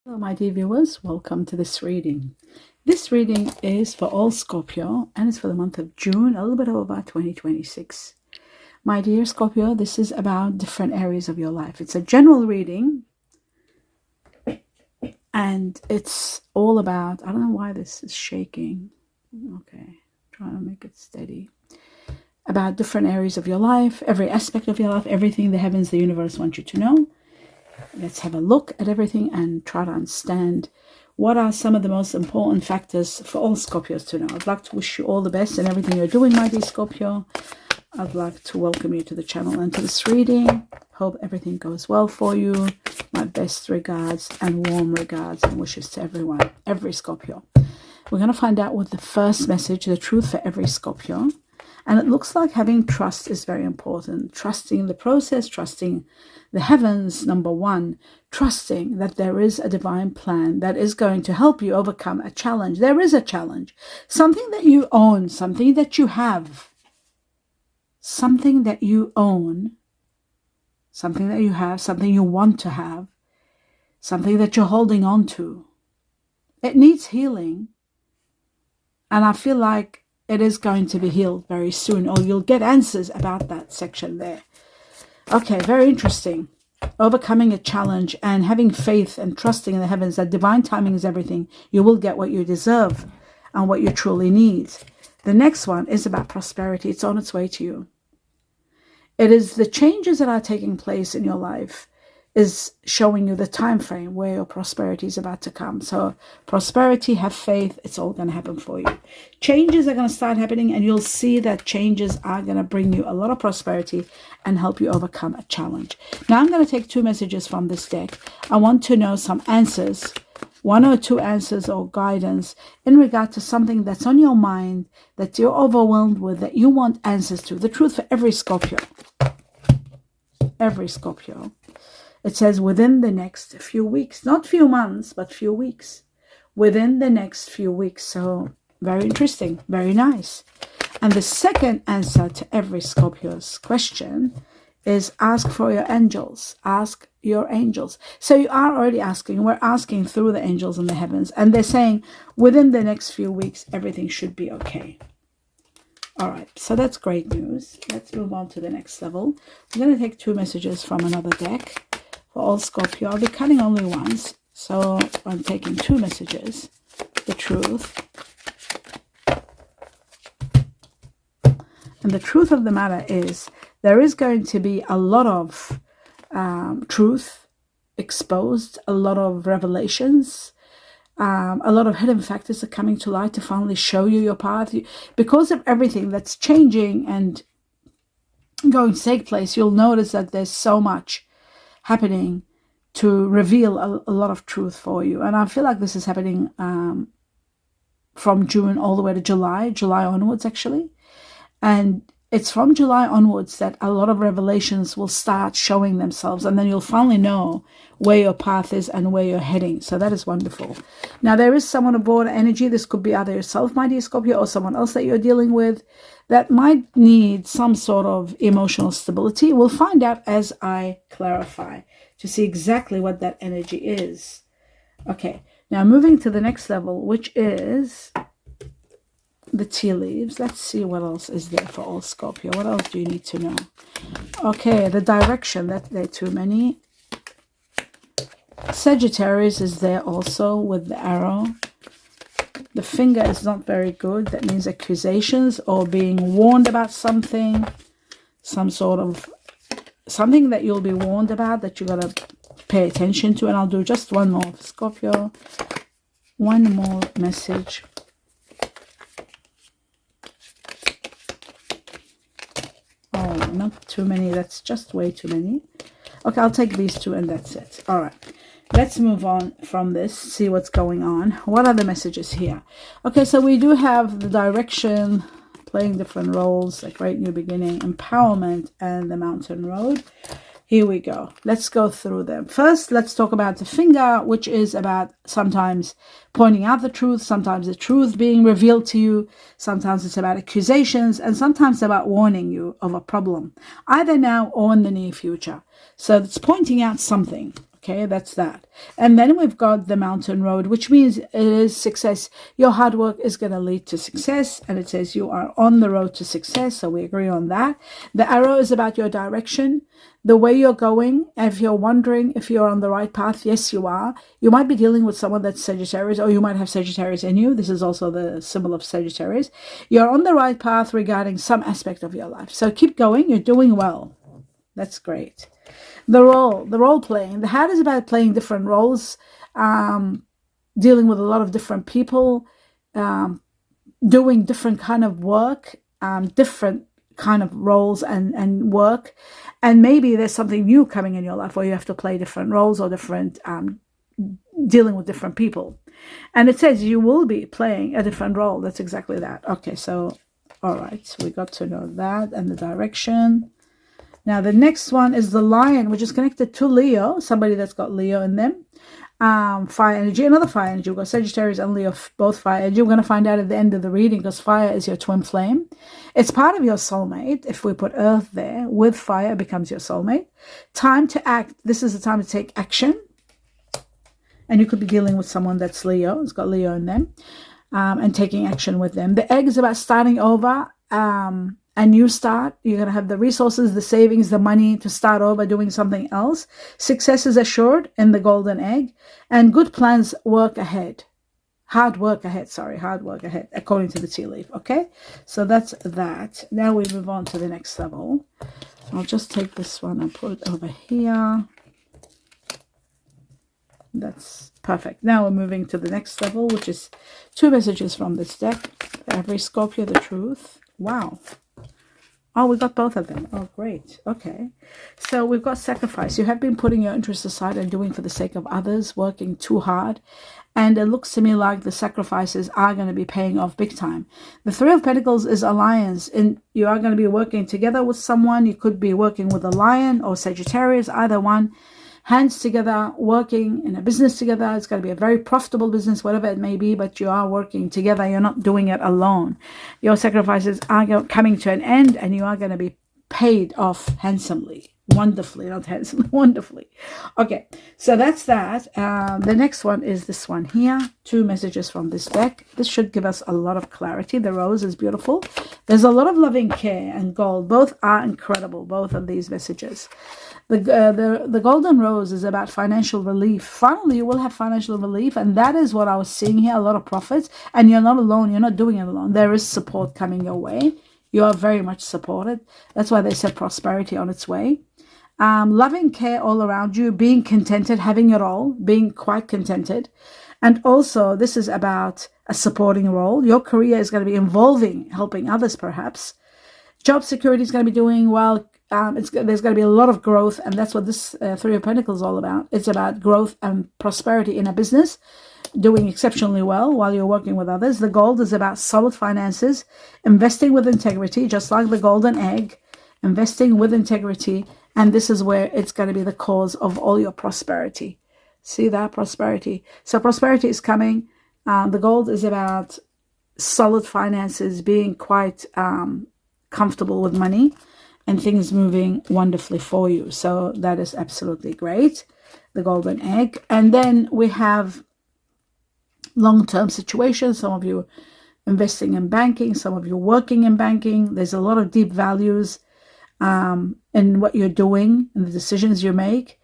Hello, my dear viewers. Welcome to this reading. This reading is for all Scorpio and it's for the month of June, a little bit over 2026. My dear Scorpio, this is about different areas of your life. It's a general reading and it's all about, I don't know why this is shaking. Okay, trying to make it steady. About different areas of your life, every aspect of your life, everything the heavens, the universe want you to know. Let's have a look at everything and try to understand what are some of the most important factors for all Scorpios to know. I'd like to wish you all the best in everything you're doing, my dear Scorpio. I'd like to welcome you to the channel and to this reading. Hope everything goes well for you. My best regards and warm regards and wishes to everyone, every Scorpio. We're going to find out what the first message, the truth for every Scorpio. And it looks like having trust is very important. Trusting the process, trusting the heavens, number one. Trusting that there is a divine plan that is going to help you overcome a challenge. There is a challenge. Something that you own, something that you have. Something that you own. Something that you have, something you want to have. Something that you're holding on to. It needs healing. And I feel like it is going to be healed very soon, or you'll get answers about that section there. Okay, very interesting. Overcoming a challenge and having faith and trusting in the heavens that divine timing is everything. You will get what you deserve and what you truly need. The next one is about prosperity. It's on its way to you. It is the changes that are taking place in your life is showing you the time frame where your prosperity is about to come. So prosperity, have faith, it's all going to happen for you. Changes are going to start happening and you'll see that changes are going to bring you a lot of prosperity and help you overcome a challenge. Now I'm going to take two messages from this deck. I want to know some answers, one or two answers or guidance in regard to something that's on your mind, that you're overwhelmed with, that you want answers to. The truth for every Scorpio. Every Scorpio. It says within the next few weeks, not few months, but few weeks. Within the next few weeks. So very interesting, very nice. And the second answer to every Scorpio's question is ask for your angels. Ask your angels. So you are already asking. We're asking through the angels in the heavens. And they're saying within the next few weeks, everything should be okay. All right, so that's great news. Let's move on to the next level. I'm going to take two messages from another deck. For all Scorpio, I'll be cutting only once, so I'm taking two messages. The truth. And the truth of the matter is there is going to be a lot of truth exposed, a lot of revelations, a lot of hidden factors are coming to light to finally show you your path. Because of everything that's changing and going to take place, you'll notice that there's so much happening to reveal a lot of truth for you. And I feel like this is happening from June all the way to July onwards actually. And it's from July onwards that a lot of revelations will start showing themselves, and then you'll finally know where your path is and where you're heading. So that is wonderful. Now there is someone aboard energy. This could be either yourself, my dear Scorpio, or someone else that you're dealing with that might need some sort of emotional stability. We'll find out as I clarify to see exactly what that energy is. Okay, now moving to the next level, which is the tea leaves. Let's see what else is there for all Scorpio. What else do you need to know? Okay, the direction. That there are too many. Sagittarius is there also with the arrow. The finger is not very good. That means accusations or being warned about something. Some sort of something that you'll be warned about that you got to pay attention to. And I'll do just one more for Scorpio. One more message. Oh, not too many. That's just way too many. Okay, I'll take these two and that's it. All right. Let's move on from this, see what's going on. What are the messages here? Okay, so we do have the direction, playing different roles, like Great New Beginning, Empowerment, and the Mountain Road. Here we go. Let's go through them. First, let's talk about the finger, which is about sometimes pointing out the truth, sometimes the truth being revealed to you, sometimes it's about accusations, and sometimes about warning you of a problem, either now or in the near future. So it's pointing out something. Okay, that's that. And then we've got the mountain road, which means it is success. Your hard work is going to lead to success. And it says you are on the road to success. So we agree on that. The arrow is about your direction, the way you're going. If you're wondering if you're on the right path, yes, you are. You might be dealing with someone that's Sagittarius, or you might have Sagittarius in you. This is also the symbol of Sagittarius. You're on the right path regarding some aspect of your life. So keep going. You're doing well. That's great. The role playing. The hat is about playing different roles, dealing with a lot of different people, doing different kind of work, different kind of roles and work. And maybe there's something new coming in your life where you have to play different roles or different, dealing with different people. And it says you will be playing a different role. That's exactly that. Okay, so, all right. So we got to know that and the direction. Now, the next one is the lion, which is connected to Leo, somebody that's got Leo in them. Fire energy, another fire energy. We've got Sagittarius and Leo, both fire energy. We're going to find out at the end of the reading because fire is your twin flame. It's part of your soulmate. If we put earth there, with fire, it becomes your soulmate. Time to act. This is the time to take action. And you could be dealing with someone that's Leo. It's got Leo in them. And taking action with them. The egg is about starting over. A new start. You're going to have the resources, the savings, the money to start over doing something else. Success is assured in the golden egg. And good plans work ahead. Hard work ahead, according to the tea leaf. Okay, so that's that. Now we move on to the next level. I'll just take this one and put it over here. That's perfect. Now we're moving to the next level, which is 2 messages from this deck. Every Scorpio, the truth. Wow. Oh, we got both of them. Oh, great. Okay. So we've got sacrifice. You have been putting your interests aside and doing for the sake of others, working too hard. And it looks to me like the sacrifices are going to be paying off big time. The 3 of Pentacles is alliance. And you are going to be working together with someone. You could be working with a lion or Sagittarius, either one. Hands together, working in a business together. It's going to be a very profitable business, whatever it may be, but you are working together. You're not doing it alone. Your sacrifices are coming to an end and you are going to be paid off handsomely. Wonderfully, not handsomely, wonderfully. Okay, so that's that. The next one is this one here. 2 messages from this deck. This should give us a lot of clarity. The rose is beautiful. There's a lot of loving care and gold. Both are incredible, both of these messages. The golden rose is about financial relief. Finally, you will have financial relief, and that is what I was seeing here, a lot of profits, and you're not alone. You're not doing it alone. There is support coming your way. You are very much supported. That's why they said prosperity on its way. Loving care all around you, being contented, having it all, being quite contented. And also, this is about a supporting role. Your career is going to be involving helping others, perhaps. Job security is going to be doing well. There's going to be a lot of growth, and that's what this 3 of Pentacles is all about. It's about growth and prosperity in a business, doing exceptionally well while you're working with others. The gold is about solid finances, investing with integrity, just like the golden egg, investing with integrity, and this is where it's going to be the cause of all your prosperity. See that? Prosperity. So prosperity is coming. The gold is about solid finances, being quite comfortable with money, and things moving wonderfully for you. So that is absolutely great. The golden egg. And then we have long-term situations. Some of you investing in banking, some of you working in banking. There's a lot of deep values in what you're doing and the decisions you make.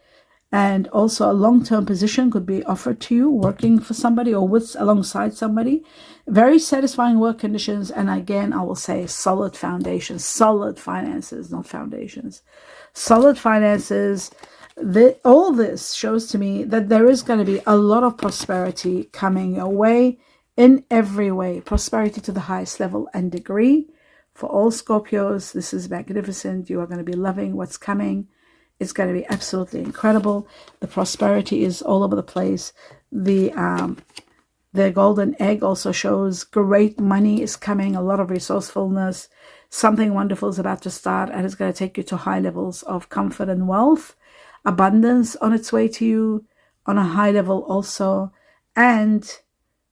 And also a long-term position could be offered to you, working for somebody or alongside somebody. Very satisfying work conditions. And again, I will say solid foundations, solid finances, not foundations. Solid finances. All this shows to me that there is going to be a lot of prosperity coming your way in every way. Prosperity to the highest level and degree. For all Scorpios, this is magnificent. You are going to be loving what's coming. It's going to be absolutely incredible. The prosperity is all over the place. The golden egg also shows great money is coming, a lot of resourcefulness. Something wonderful is about to start, and it's going to take you to high levels of comfort and wealth. Abundance on its way to you on a high level also. And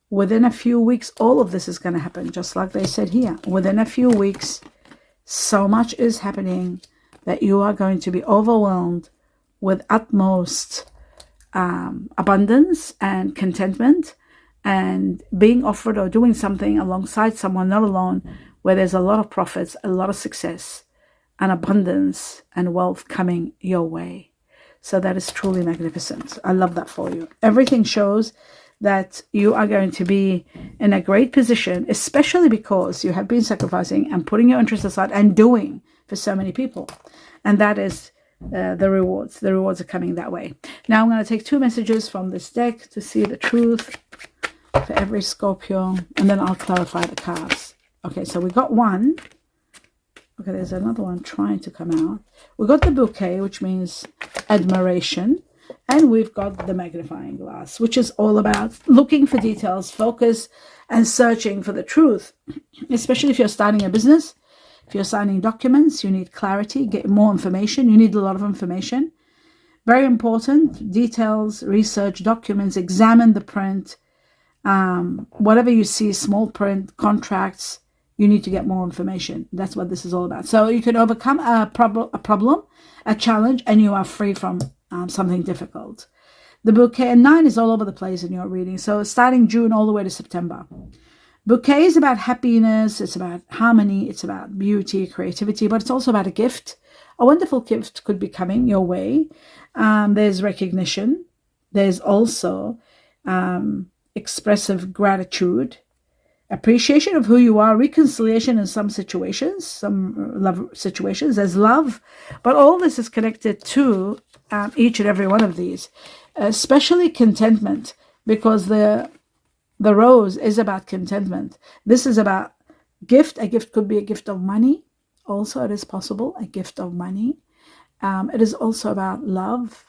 within a few weeks, all of this is going to happen, just like they said here. Within a few weeks, so much is happening that you are going to be overwhelmed with utmost abundance and contentment, and being offered or doing something alongside someone, not alone, where there's a lot of profits, a lot of success, and abundance and wealth coming your way. So that is truly magnificent. I love that for you. Everything shows that you are going to be in a great position, especially because you have been sacrificing and putting your interests aside and doing for so many people. And that is the rewards. The rewards are coming that way. Now I'm going to take 2 messages from this deck to see the truth for every Scorpio, and then I'll clarify the cards. Okay, so we got 1. Okay, there's another one trying to come out. We got the bouquet, which means admiration. And we've got the magnifying glass, which is all about looking for details, focus, and searching for the truth. Especially if you're starting a business, if you're signing documents, you need clarity, get more information. You need a lot of information. Very important. Details, research, documents, examine the print. Whatever you see, small print, contracts, you need to get more information. That's what this is all about. So you can overcome a problem, a challenge, and you are free from something difficult. The bouquet, and 9 is all over the place in your reading. So starting June all the way to September. Bouquet is about happiness. It's about harmony. It's about beauty, creativity, but it's also about a gift. A wonderful gift could be coming your way. There's recognition. There's also expressive gratitude, appreciation of who you are, reconciliation in some situations, some love situations. There's love, but all this is connected to each and every one of these, especially contentment, because the rose is about contentment. This is about gift. A gift could be a gift of money. Also, it is possible, a gift of money. It is also about love.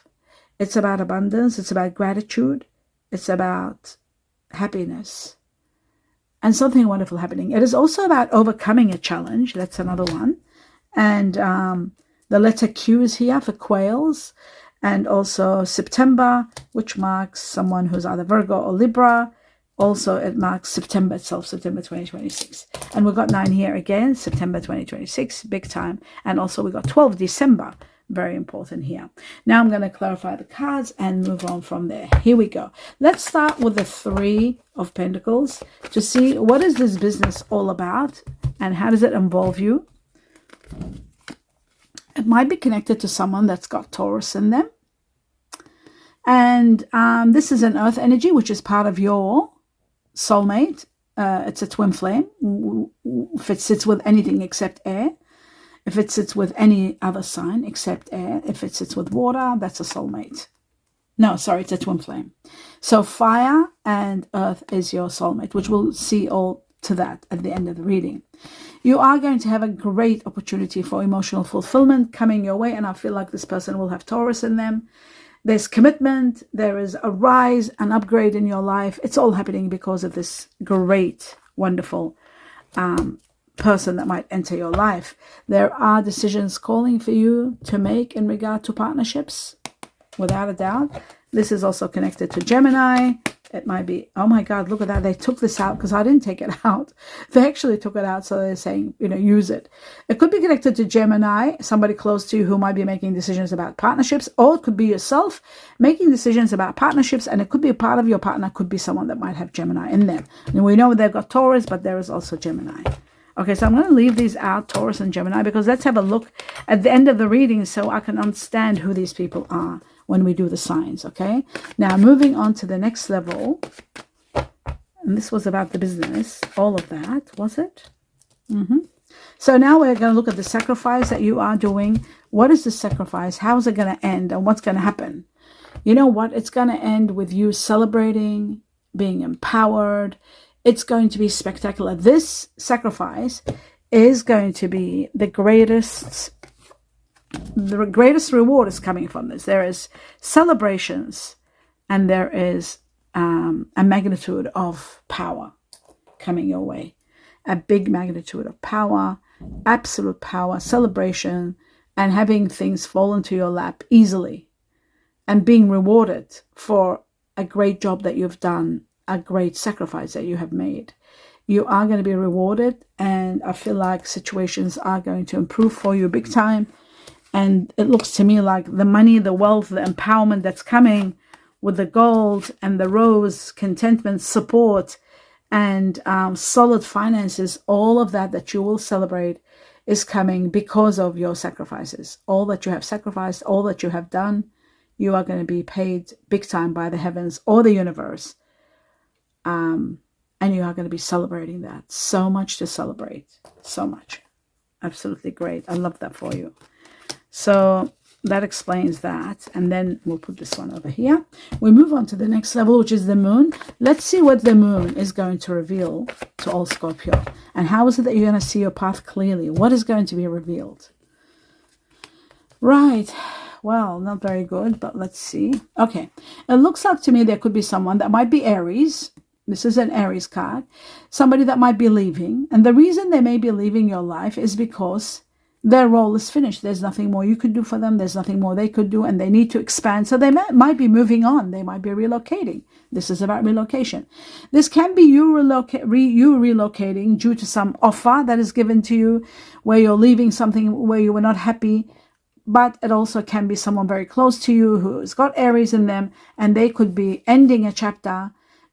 It's about abundance. It's about gratitude. It's about happiness and something wonderful happening. It is also about overcoming a challenge. That's another one. And the letter Q is here for quails. And also September, which marks someone who's either Virgo or Libra. Also, it marks September itself, September 2026. And we've got 9 here again, September 2026, big time. And also we got 12 December, very important here. Now I'm going to clarify the cards and move on from there. Here we go. Let's start with the 3 of Pentacles to see what is this business all about and how does it involve you. It might be connected to someone that's got Taurus in them. And this is an earth energy, which is part of your soulmate. It's a twin flame. If it sits with anything except air. If it sits with any other sign except air. If it sits with water, that's a soulmate. No, sorry, it's a twin flame. So fire and earth is your soulmate, which we'll see all to that at the end of the reading. You are going to have a great opportunity for emotional fulfillment coming your way, and I feel like this person will have Taurus in them. There's commitment, there is a rise, an upgrade in your life. It's all happening because of this great, wonderful person that might enter your life. There are decisions calling for you to make in regard to partnerships, without a doubt. This is also connected to Gemini. It might be, oh my God, look at that. They took this out because I didn't take it out. They actually took it out. So they're saying, use it. It could be connected to Gemini, somebody close to you who might be making decisions about partnerships, or it could be yourself making decisions about partnerships. And it could be a part of your partner, could be someone that might have Gemini in them. And we know they've got Taurus, but there is also Gemini. Okay, so I'm going to leave these out, Taurus and Gemini, because let's have a look at the end of the reading so I can understand who these people are when we do the signs, okay? Now, moving on to the next level. And this was about the business, all of that, was it? So now we're going to look at the sacrifice that you are doing. What is the sacrifice? How is it going to end? And what's going to happen? You know what? It's going to end with you celebrating, being empowered. It's going to be spectacular. This sacrifice is going to be the greatest reward is coming from this. There is celebrations and there is a magnitude of power coming your way. A big magnitude of power, absolute power, celebration, and having things fall into your lap easily and being rewarded for a great job that you've done, a great sacrifice that you have made. You are going to be rewarded, and I feel like situations are going to improve for you big time. And it looks to me like the money, the wealth, the empowerment that's coming with the gold and the rose, contentment, support, and solid finances, all of that you will celebrate is coming because of your sacrifices. All that you have sacrificed, all that you have done, you are going to be paid big time by the heavens or the universe. And you are going to be celebrating that. So much to celebrate. So much. Absolutely great. I love that for you. So that explains that. And then we'll put this one over here. We move on to the next level, which is the moon. Let's see what the moon is going to reveal to all Scorpio. And how is it that you're going to see your path clearly? What is going to be revealed? Right. Well, not very good, but let's see. Okay. It looks like to me there could be someone that might be Aries. This is an Aries card. Somebody that might be leaving. And the reason they may be leaving your life is because their role is finished. There's nothing more you could do for them. There's nothing more they could do, and they need to expand. So they might be moving on. They might be relocating. This is about relocation. This can be you relocating due to some offer that is given to you where you're leaving something where you were not happy. But it also can be someone very close to you who's got Aries in them, and they could be ending a chapter,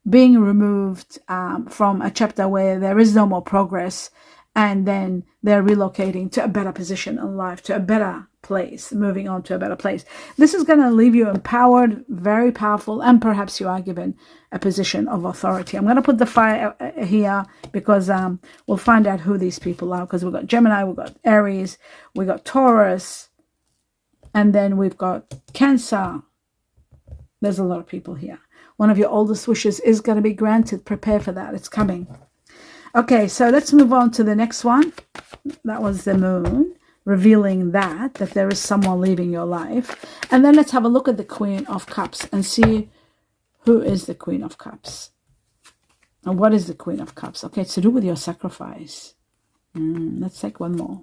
being removed from a chapter where there is no more progress, and then they're relocating to a better position in life, to a better place, moving on to a better place. This is going to leave you empowered, very powerful, and perhaps you are given a position of authority. I'm going to put the fire here because we'll find out who these people are, because we've got Gemini, we've got Aries, we've got Taurus, and then we've got Cancer. There's a lot of people here. One of your oldest wishes is going to be granted. Prepare for that. It's coming. Okay, so let's move on to the next one. That was the moon, revealing that there is someone leaving your life. And then let's have a look at the Queen of Cups and see who is the Queen of Cups. And what is the Queen of Cups? Okay, it's to do with your sacrifice. Let's take one more.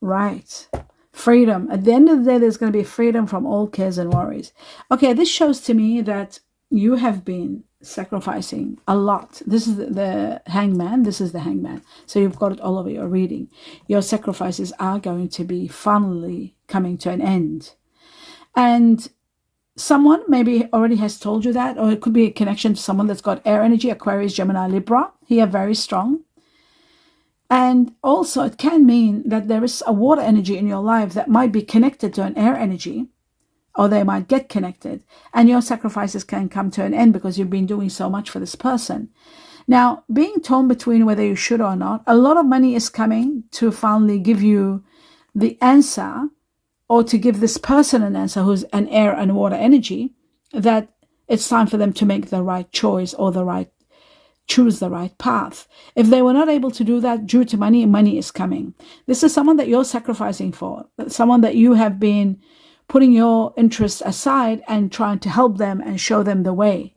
Right. Freedom. At the end of the day, there's going to be freedom from all cares and worries. Okay, this shows to me that you have been sacrificing a lot. This is the Hangman. This is the Hangman. So you've got it all over your reading. Your sacrifices are going to be finally coming to an end. And someone maybe already has told you that, or it could be a connection to someone that's got air energy, Aquarius, Gemini, Libra. Here, very strong. And also it can mean that there is a water energy in your life that might be connected to an air energy, or they might get connected, and your sacrifices can come to an end because you've been doing so much for this person. Now, being torn between whether you should or not, a lot of money is coming to finally give you the answer, or to give this person an answer who's an air and water energy, that it's time for them to make the right choice or choose the right path. If they were not able to do that due to money, money is coming. This is someone that you're sacrificing for, someone that you have been putting your interests aside and trying to help them and show them the way.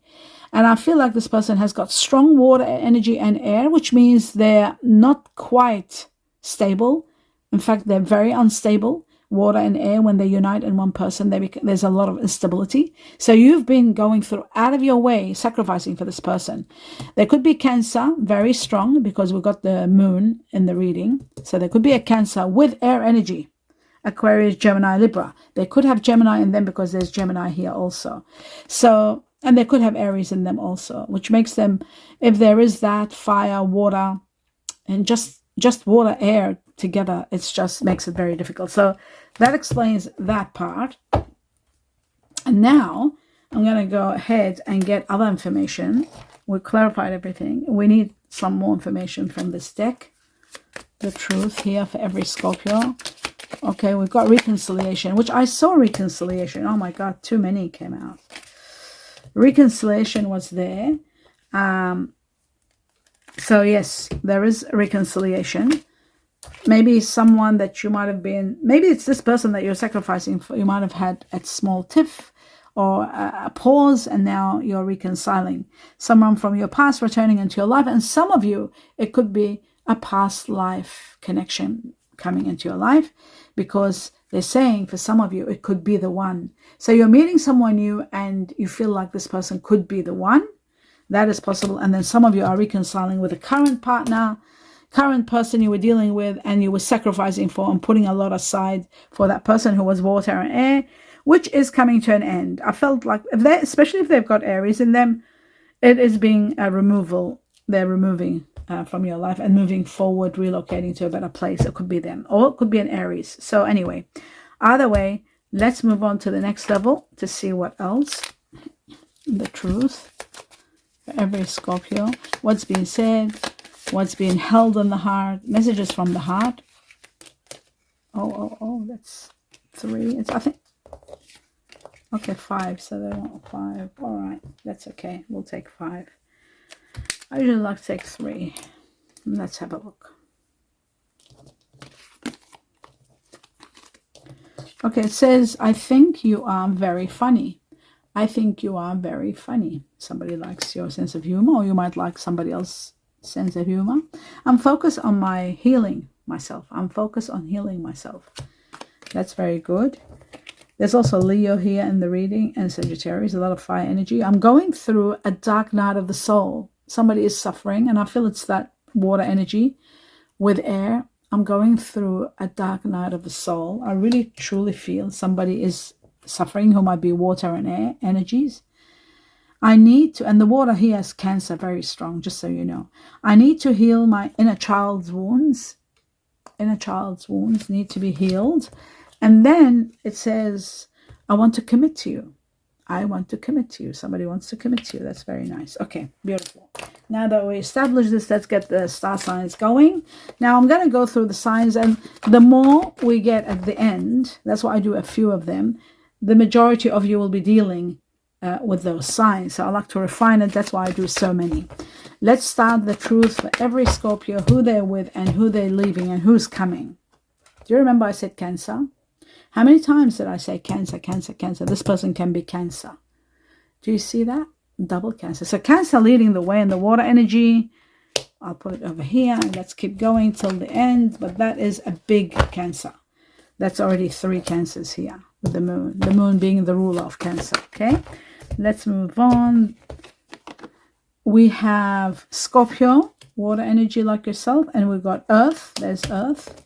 And I feel like this person has got strong water energy and air, which means they're not quite stable. In fact, they're very unstable. Water and air, when they unite in one person, there's a lot of instability. So you've been going through out of your way, sacrificing for this person. There could be Cancer, very strong, because we've got the moon in the reading. So there could be a Cancer with air energy. Aquarius, Gemini, Libra. They could have Gemini in them because there's Gemini here also. So, and they could have Aries in them also, which makes them, if there is that fire, water, and just water, air together, it just makes it very difficult. So that explains that part. And now I'm going to go ahead and get other information. We clarified everything. We need some more information from this deck. The truth here for every Scorpio. Okay, we've got reconciliation, which I saw reconciliation. Oh my God, too many came out. Reconciliation was there. So yes, there is reconciliation. Maybe someone that you might have been, maybe it's this person that you're sacrificing for. You might have had a small tiff or a pause, and now you're reconciling. Someone from your past returning into your life. And some of you, it could be a past life connection coming into your life, because they're saying for some of you, it could be the one. So you're meeting someone new and you feel like this person could be the one. That is possible. And then some of you are reconciling with a current partner, current person you were dealing with, and you were sacrificing for and putting a lot aside for that person who was water and air, which is coming to an end. I felt like, especially if they've got Aries in them, it is being a removal. They're removing from your life and moving forward, relocating to a better place. It could be them, or it could be an Aries. So anyway, either way, let's move on to the next level to see what else. The truth for every Scorpio. What's being said, what's being held in the heart, messages from the heart. Oh, that's 3. It's, I think, okay, 5. So they want 5. All right, that's okay. We'll take 5. I usually like to take 3. Let's have a look. Okay, it says, I think you are very funny. I think you are very funny. Somebody likes your sense of humor, or you might like somebody else's sense of humor. I'm focused on my healing myself. I'm focused on healing myself. That's very good. There's also Leo here in the reading, and Sagittarius, a lot of fire energy. I'm going through a dark night of the soul. Somebody is suffering, and I feel it's that water energy with air. I'm going through a dark night of the soul. I really truly feel somebody is suffering who might be water and air energies. I need to, and the water here is Cancer, very strong, just so you know. I need to heal my inner child's wounds. Inner child's wounds need to be healed. And then it says, I want to commit to you. I want to commit to you. Somebody wants to commit to you. That's very nice. Okay, beautiful. Now that we established this, let's get the star signs going. Now I'm going to go through the signs, and the more we get at the end, that's why I do a few of them, the majority of you will be dealing with those signs. So I like to refine it. That's why I do so many. Let's start the truth for every Scorpio, who they're with and who they're leaving and who's coming. Do you remember I said Cancer? How many times did I say Cancer, Cancer, Cancer? This person can be Cancer. Do you see that? Double Cancer. So Cancer leading the way in the water energy. I'll put it over here, and let's keep going till the end. But that is a big Cancer. That's already 3 Cancers here with the moon. The moon being the ruler of Cancer. Okay, let's move on. We have Scorpio, water energy like yourself, and we've got Earth. There's Earth,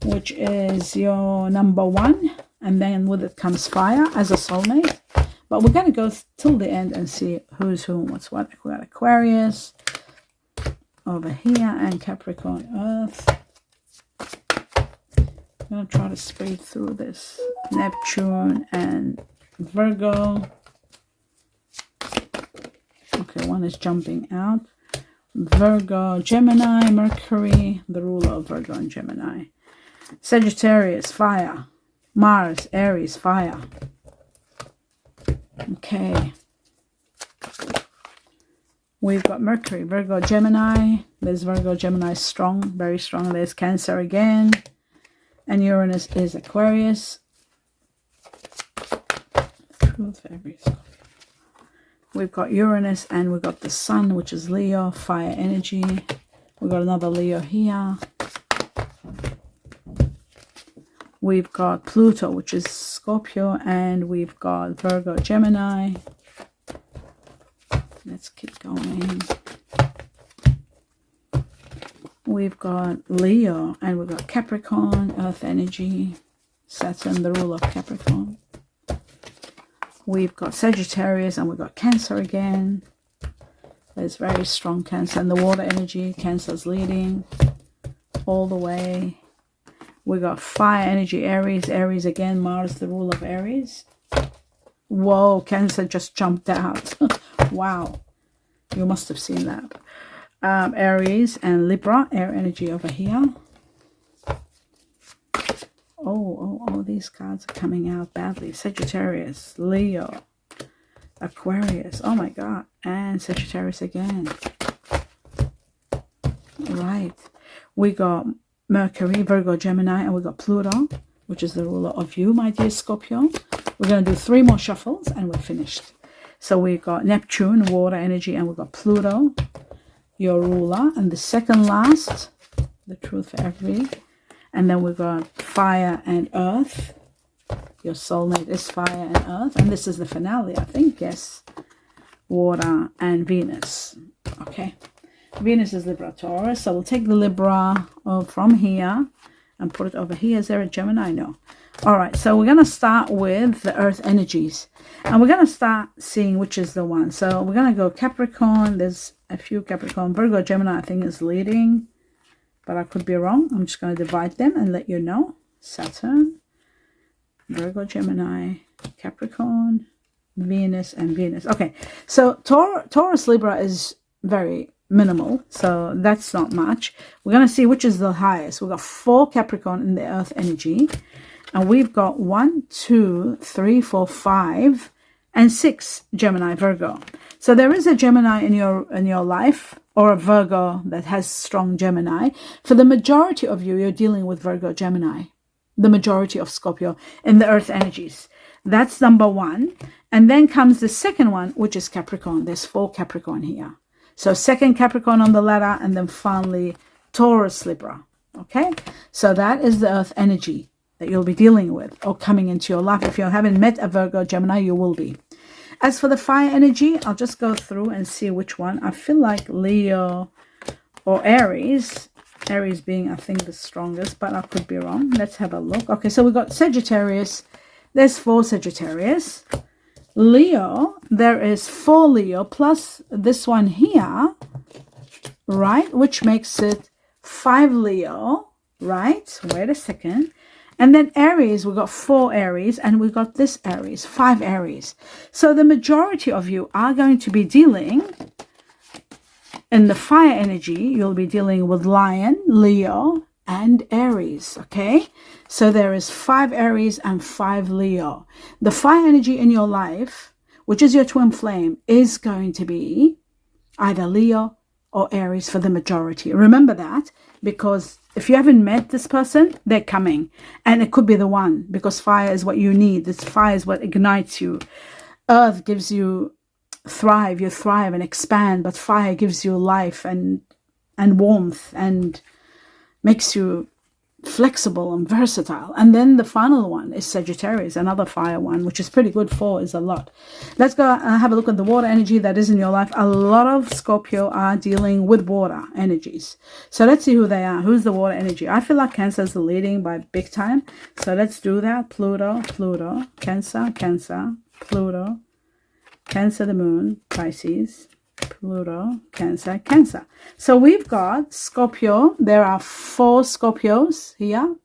which is your number 1, and then with it comes fire as a soulmate. But we're going to go till the end and see who's who and what's what. We got Aquarius over here and Capricorn, Earth. I'm going to try to speed through this. Neptune and Virgo. Okay, one is jumping out. Virgo, Gemini, Mercury, the ruler of Virgo and Gemini. Sagittarius, fire. Mars, Aries, fire. Okay. We've got Mercury, Virgo, Gemini. There's Virgo, Gemini strong, very strong. There's Cancer again. And Uranus is Aquarius. Truth for every Scorpio. We've got Uranus and we've got the Sun, which is Leo, fire energy. We've got another Leo here. We've got Pluto, which is Scorpio, and we've got Virgo, Gemini. Let's keep going. We've got Leo, and we've got Capricorn, earth energy. Saturn, the ruler of Capricorn. We've got Sagittarius, and we've got Cancer again. There's very strong Cancer, and the water energy. Cancer's leading all the way. We got fire energy, Aries. Aries again, Mars, the ruler of Aries. Whoa, Cancer just jumped out. Wow. You must have seen that. Aries and Libra, air energy over here. Oh, these cards are coming out badly. Sagittarius, Leo, Aquarius. Oh my God. And Sagittarius again. Right. We got Mercury, Virgo, Gemini, and we got Pluto, which is the ruler of you, my dear Scorpio. We're going to do 3 more shuffles and we're finished. So we got Neptune, water energy, and we got Pluto, your ruler. And the second last, the truth for every. And then we got fire and earth. Your soulmate is fire and earth. And this is the finale, I think. Yes. Water and Venus. Okay. Venus is Libra, Taurus. So we'll take the Libra from here and put it over here. Is there a Gemini? No. All right, so we're going to start with the earth energies, and we're going to start seeing which is the one. So we're going to go Capricorn. There's a few Capricorn. Virgo, Gemini, I think, is leading, but I could be wrong. I'm just going to divide them and let you know. Saturn, Virgo, Gemini, Capricorn, Venus, and Venus. Okay, so Taurus, Libra is very minimal, so that's not much. We're going to see which is the highest. We've got 4 Capricorn in the earth energy, and we've got 1, 2, 3, 4, 5, and 6 Gemini, Virgo. So there is a Gemini in your life, or a Virgo that has strong Gemini. For the majority of you, you're dealing with Virgo, Gemini. The majority of Scorpio in the earth energies. That's number 1. And then comes the second one, which is Capricorn. There's 4 Capricorn here. So second Capricorn on the ladder, and then finally Taurus, Libra. Okay, so that is the earth energy that you'll be dealing with or coming into your life. If you haven't met a Virgo, Gemini, you will be. As for the fire energy, I'll just go through and see which one. I feel like Leo or Aries. Aries being, I think, the strongest, but I could be wrong. Let's have a look. Okay, so we've got Sagittarius. There's 4 Sagittarius. Leo, there is 4 Leo plus this one here, right? Which makes it 5 Leo, right? Wait a second. And then Aries, we've got 4 Aries, and we've got this Aries, 5 Aries. So the majority of you are going to be dealing in the fire energy. You'll be dealing with Lion, Leo, and Aries, okay? So there is 5 Aries and 5 Leo. The fire energy in your life, which is your twin flame, is going to be either Leo or Aries for the majority. Remember that, because if you haven't met this person, they're coming. And it could be the one, because fire is what you need. This fire is what ignites you. Earth gives you thrive. You thrive and expand, but fire gives you life and warmth and makes you flexible and versatile. And then the final one is Sagittarius, another fire one, which is pretty good. 4 is a lot. Let's go have a look at the water energy that is in your life. A lot of Scorpio are dealing with water energies. So let's see who they are. Who's the water energy? I feel like Cancer is the leading by big time. So let's do that. Pluto, Cancer, Pluto, Cancer, the moon, Pisces, Pluto, Cancer. So we've got Scorpio. There are 4 Scorpios here.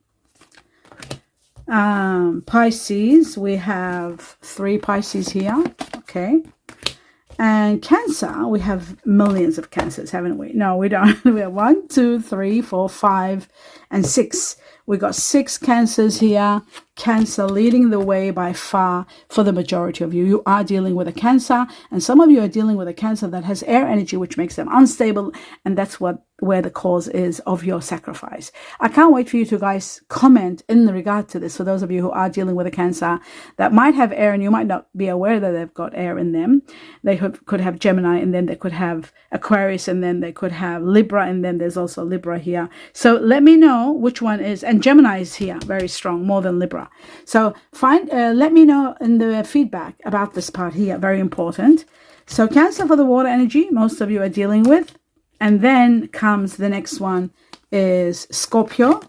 Pisces, we have 3 Pisces here. Okay. And Cancer, we have millions of Cancers, haven't we? No, we don't. We have 1, 2, 3, 4, 5, and 6. We got 6 Cancers here. Cancer leading the way by far for the majority of you. You are dealing with a Cancer, and some of you are dealing with a Cancer that has air energy, which makes them unstable, and that's where the cause is of your sacrifice. I can't wait for you to guys comment in regard to this. For those of you who are dealing with a Cancer that might have air, and you might not be aware that they've got air in them. They could have Gemini, and then they could have Aquarius, and then they could have Libra, and then there's also Libra here. So let me know which one is, and Gemini is here, very strong, more than Libra. So let me know in the feedback about this part here, very important. So Cancer for the water energy, most of you are dealing with. And then comes the next one is Scorpio.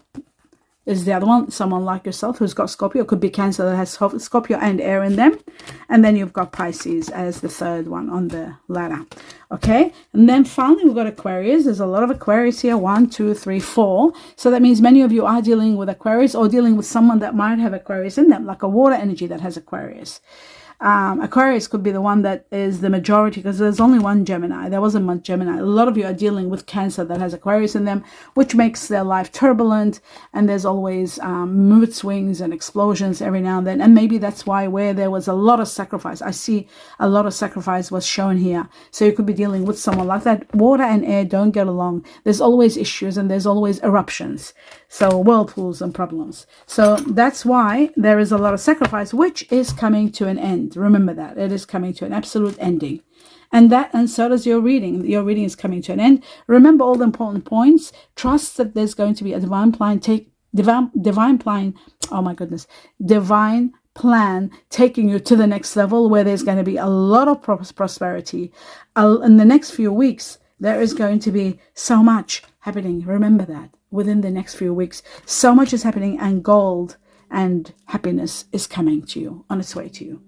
Is the other one, someone like yourself who's got Scorpio. It could be Cancer that has Scorpio and air in them. And then you've got Pisces as the third one on the ladder. Okay, and then finally we've got Aquarius. There's a lot of Aquarius here. 1, 2, 3, 4. So that means many of you are dealing with Aquarius, or dealing with someone that might have Aquarius in them, like a water energy that has Aquarius. Aquarius could be the one that is the majority, because there's only 1 Gemini. There wasn't much Gemini. A lot of you are dealing with Cancer that has Aquarius in them, which makes their life turbulent, and there's always mood swings and explosions every now and then. And maybe that's why where there was a lot of sacrifice, I see a lot of sacrifice was shown here. So you could be dealing with someone like that. Water and air don't get along. There's always issues, and there's always eruptions. So whirlpools and problems. So that's why there is a lot of sacrifice, which is coming to an end. Remember that. It is coming to an absolute ending. And so does your reading. Your reading is coming to an end. Remember all the important points. Trust that there's going to be a divine plan. Divine plan taking you to the next level, where there's going to be a lot of prosperity. In the next few weeks, there is going to be so much happening. Remember that. within the next few weeks. So much is happening, and gold and happiness is coming to you, on its way to you.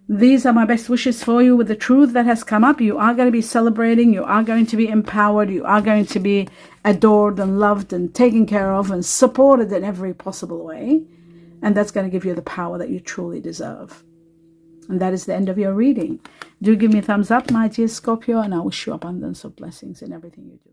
These are my best wishes for you with the truth that has come up. You are going to be celebrating. You are going to be empowered. You are going to be adored and loved and taken care of and supported in every possible way. And that's going to give you the power that you truly deserve. And that is the end of your reading. Do give me a thumbs up, my dear Scorpio, and I wish you abundance of blessings in everything you do.